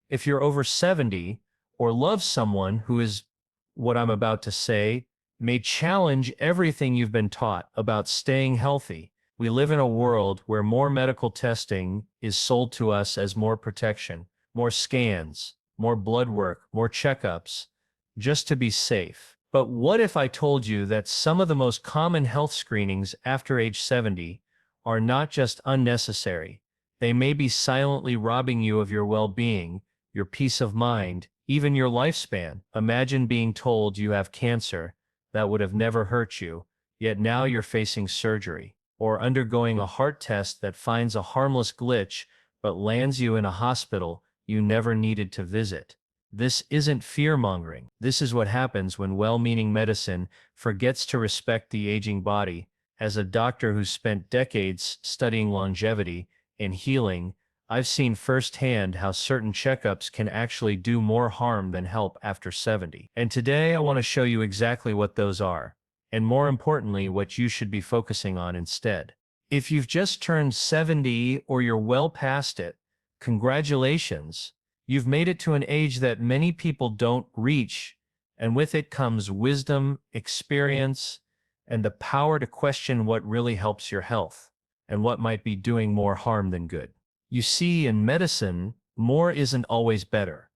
If you're over 70 or love someone who is, what I'm about to say, may challenge everything you've been taught about staying healthy. We live in a world where more medical testing is sold to us as more protection, more scans, more blood work, more checkups, just to be safe. But what if I told you that some of the most common health screenings after age 70 are not just unnecessary, they may be silently robbing you of your well-being, your peace of mind, even your lifespan? Imagine being told you have cancer that would have never hurt you, yet now you're facing surgery, or undergoing a heart test that finds a harmless glitch but lands you in a hospital you never needed to visit. This isn't fear-mongering. This is what happens when well-meaning medicine forgets to respect the aging body. As a doctor who spent decades studying longevity and healing, I've seen firsthand how certain checkups can actually do more harm than help after 70. And today I want to show you exactly what those are, and more importantly, what you should be focusing on instead. If you've just turned 70 or you're well past it, congratulations. You've made it to an age that many people don't reach, and with it comes wisdom, experience, and the power to question what really helps your health, and what might be doing more harm than good. You see, in medicine, more isn't always better.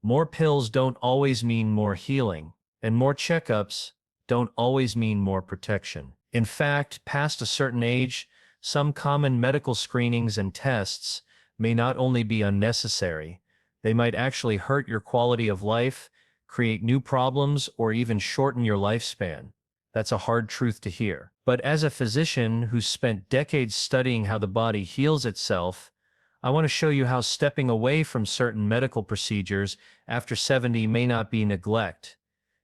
More pills don't always mean more healing, and more checkups don't always mean more protection. In fact, past a certain age, some common medical screenings and tests may not only be unnecessary, they might actually hurt your quality of life, create new problems, or even shorten your lifespan. That's a hard truth to hear. But as a physician who's spent decades studying how the body heals itself, I want to show you how stepping away from certain medical procedures after 70 may not be neglect.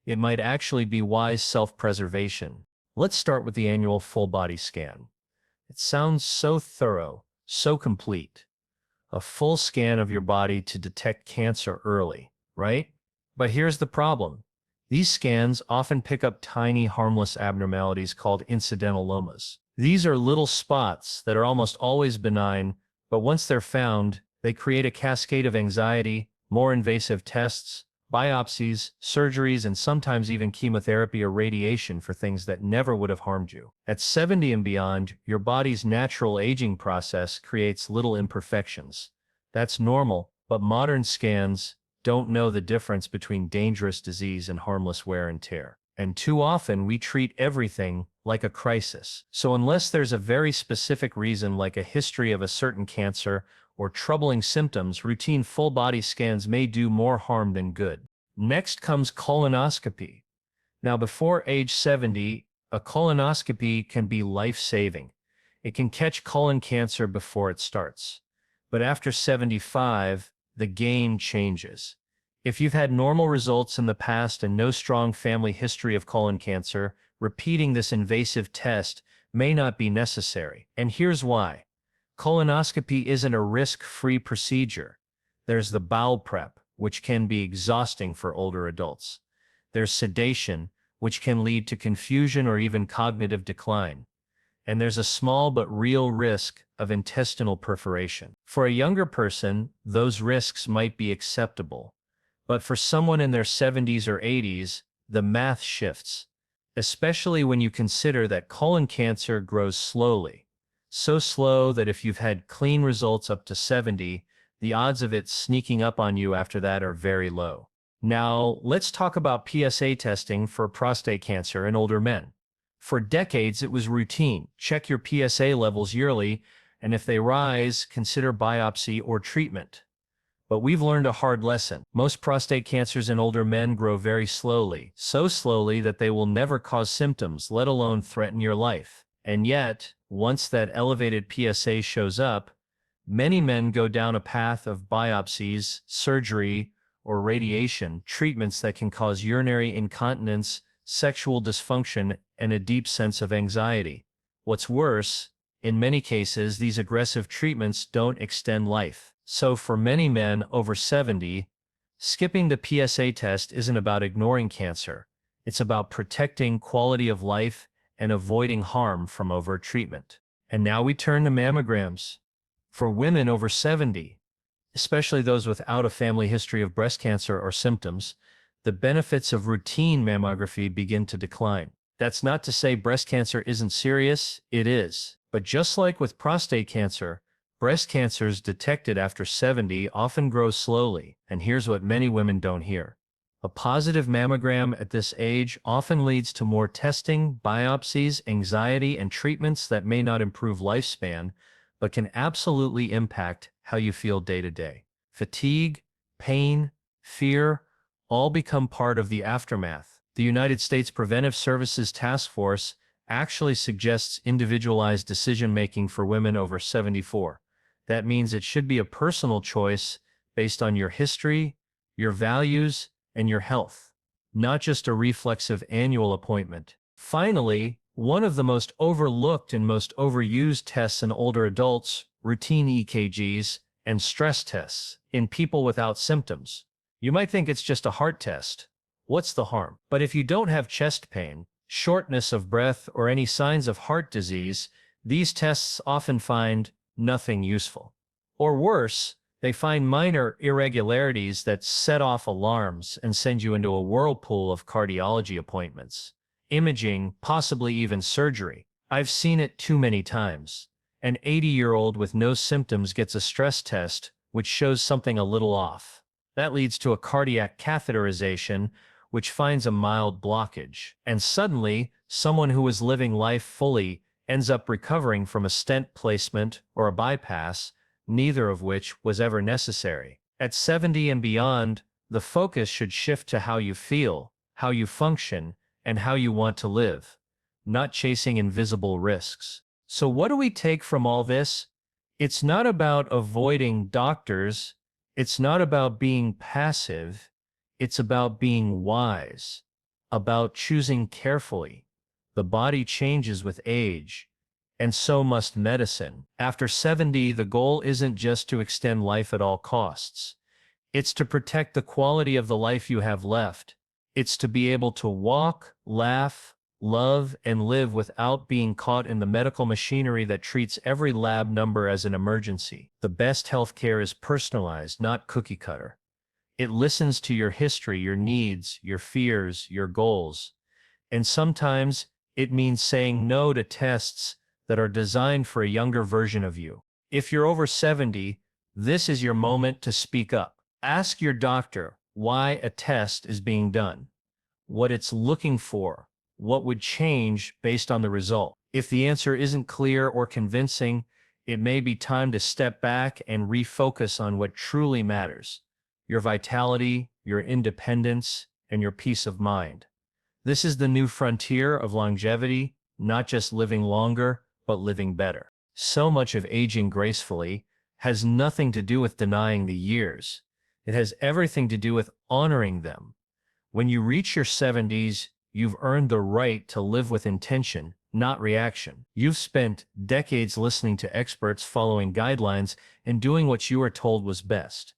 It might actually be wise self-preservation. Let's start with the annual full-body scan. It sounds so thorough, so complete. A full scan of your body to detect cancer early, right? But here's the problem. These scans often pick up tiny, harmless abnormalities called incidentalomas. These are little spots that are almost always benign, but once they're found, they create a cascade of anxiety, more invasive tests, biopsies, surgeries, and sometimes even chemotherapy or radiation for things that never would have harmed you. At 70 and beyond, your body's natural aging process creates little imperfections. That's normal, but modern scans don't know the difference between dangerous disease and harmless wear and tear. And too often, we treat everything like a crisis. So unless there's a very specific reason, like a history of a certain cancer or troubling symptoms, routine full-body scans may do more harm than good. Next comes colonoscopy. Now, before age 70, a colonoscopy can be life-saving. It can catch colon cancer before it starts. But after 75, the game changes. If you've had normal results in the past and no strong family history of colon cancer, repeating this invasive test may not be necessary. And here's why. Colonoscopy isn't a risk-free procedure. There's the bowel prep, which can be exhausting for older adults. There's sedation, which can lead to confusion or even cognitive decline. And there's a small but real risk of intestinal perforation. For a younger person, those risks might be acceptable. But for someone in their 70s or 80s, the math shifts, especially when you consider that colon cancer grows slowly. So slow that if you've had clean results up to 70, the odds of it sneaking up on you after that are very low. Now, let's talk about PSA testing for prostate cancer in older men. For decades, it was routine. Check your PSA levels yearly, and if they rise, consider biopsy or treatment. But we've learned a hard lesson. Most prostate cancers in older men grow very slowly, so slowly that they will never cause symptoms, let alone threaten your life. And yet, once that elevated PSA shows up, many men go down a path of biopsies, surgery, or radiation, treatments that can cause urinary incontinence, sexual dysfunction, and a deep sense of anxiety. What's worse, in many cases, these aggressive treatments don't extend life. So for many men over 70, skipping the PSA test isn't about ignoring cancer. It's about protecting quality of life and avoiding harm from overtreatment. And now we turn to mammograms. For women over 70, especially those without a family history of breast cancer or symptoms, the benefits of routine mammography begin to decline. That's not to say breast cancer isn't serious, it is. But just like with prostate cancer, breast cancers detected after 70 often grow slowly, and here's what many women don't hear. A positive mammogram at this age often leads to more testing, biopsies, anxiety, and treatments that may not improve lifespan, but can absolutely impact how you feel day to day. Fatigue, pain, fear, all become part of the aftermath. The United States Preventive Services Task Force actually suggests individualized decision-making for women over 74. That means it should be a personal choice based on your history, your values, and your health, not just a reflexive annual appointment. Finally, one of the most overlooked and most overused tests in older adults, routine EKGs, and stress tests in people without symptoms. You might think it's just a heart test. What's the harm? But if you don't have chest pain, shortness of breath, or any signs of heart disease, these tests often find nothing useful. Or worse, they find minor irregularities that set off alarms and send you into a whirlpool of cardiology appointments, imaging, possibly even surgery. I've seen it too many times. An 80-year-old with no symptoms gets a stress test, which shows something a little off. That leads to a cardiac catheterization, which finds a mild blockage. And suddenly, someone who was living life fully ends up recovering from a stent placement or a bypass, neither of which was ever necessary. At 70 and beyond, the focus should shift to how you feel, how you function, and how you want to live, not chasing invisible risks. So what do we take from all this? It's not about avoiding doctors. It's not about being passive. It's about being wise, about choosing carefully. The body changes with age, and so must medicine. After 70, the goal isn't just to extend life at all costs. It's to protect the quality of the life you have left. It's to be able to walk, laugh, love, and live without being caught in the medical machinery that treats every lab number as an emergency. The best healthcare is personalized, not cookie cutter. It listens to your history, your needs, your fears, your goals. And sometimes it means saying no to tests that are designed for a younger version of you. If you're over 70, this is your moment to speak up. Ask your doctor why a test is being done, what it's looking for, what would change based on the result. If the answer isn't clear or convincing, it may be time to step back and refocus on what truly matters: your vitality, your independence, and your peace of mind. This is the new frontier of longevity, not just living longer, but living better. So much of aging gracefully has nothing to do with denying the years. It has everything to do with honoring them. When you reach your 70s, you've earned the right to live with intention, not reaction. You've spent decades listening to experts, following guidelines, and doing what you were told was best.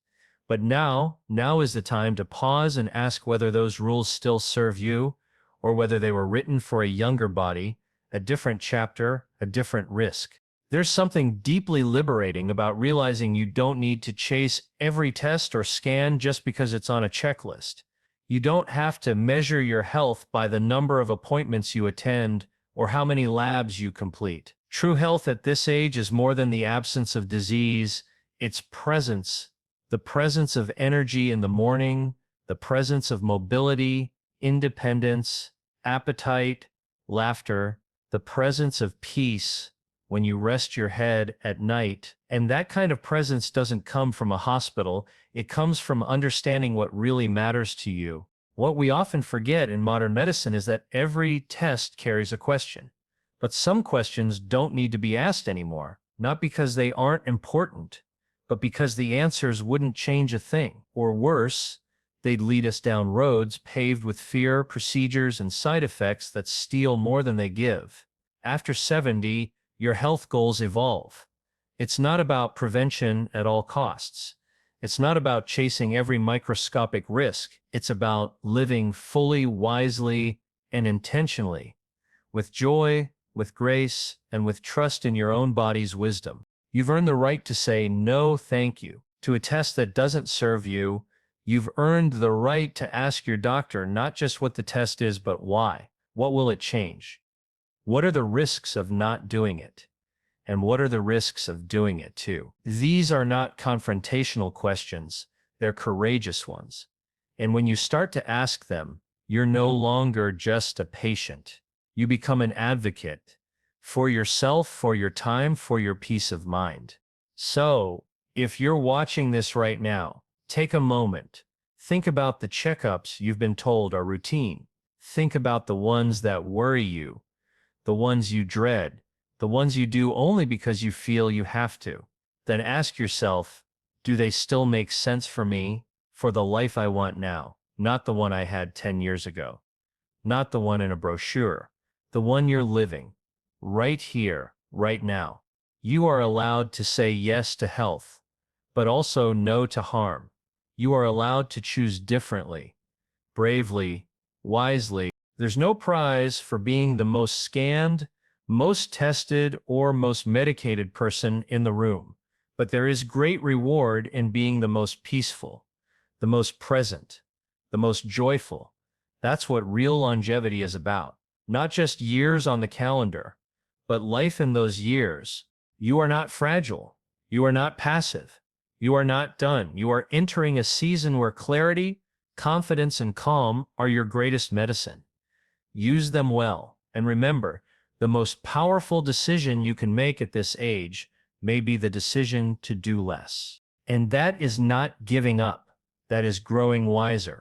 But now is the time to pause and ask whether those rules still serve you, or whether they were written for a younger body, a different chapter, a different risk. There's something deeply liberating about realizing you don't need to chase every test or scan just because it's on a checklist. You don't have to measure your health by the number of appointments you attend or how many labs you complete. True health at this age is more than the absence of disease, it's presence. The presence of energy in the morning, the presence of mobility, independence, appetite, laughter, the presence of peace when you rest your head at night. And that kind of presence doesn't come from a hospital. It comes from understanding what really matters to you. What we often forget in modern medicine is that every test carries a question. But some questions don't need to be asked anymore, not because they aren't important, but because the answers wouldn't change a thing. Or worse, they'd lead us down roads paved with fear, procedures, and side effects that steal more than they give. After 70, your health goals evolve. It's not about prevention at all costs. It's not about chasing every microscopic risk. It's about living fully, wisely, and intentionally, with joy, with grace, and with trust in your own body's wisdom. You've earned the right to say no, thank you. to a test that doesn't serve you, you've earned the right to ask your doctor not just what the test is, but why. What will it change? What are the risks of not doing it? And what are the risks of doing it too? These are not confrontational questions, they're courageous ones. And when you start to ask them, you're no longer just a patient. You become an advocate for yourself, for your time, for your peace of mind. So, if you're watching this right now, take a moment. Think about the checkups you've been told are routine. Think about the ones that worry you, the ones you dread, the ones you do only because you feel you have to. Then ask yourself, do they still make sense for me, for the life I want now, not the one I had 10 years ago, not the one in a brochure, the one you're living, right here, right now. You are allowed to say yes to health, but also no to harm. You are allowed to choose differently, bravely, wisely. There's no prize for being the most scanned, most tested, or most medicated person in the room, but there is great reward in being the most peaceful, the most present, the most joyful. That's what real longevity is about. Not just years on the calendar, but life in those years. You are not fragile. You are not passive. You are not done. You are entering a season where clarity, confidence, and calm are your greatest medicine. Use them well. And remember, the most powerful decision you can make at this age may be the decision to do less. And that is not giving up. That is growing wiser.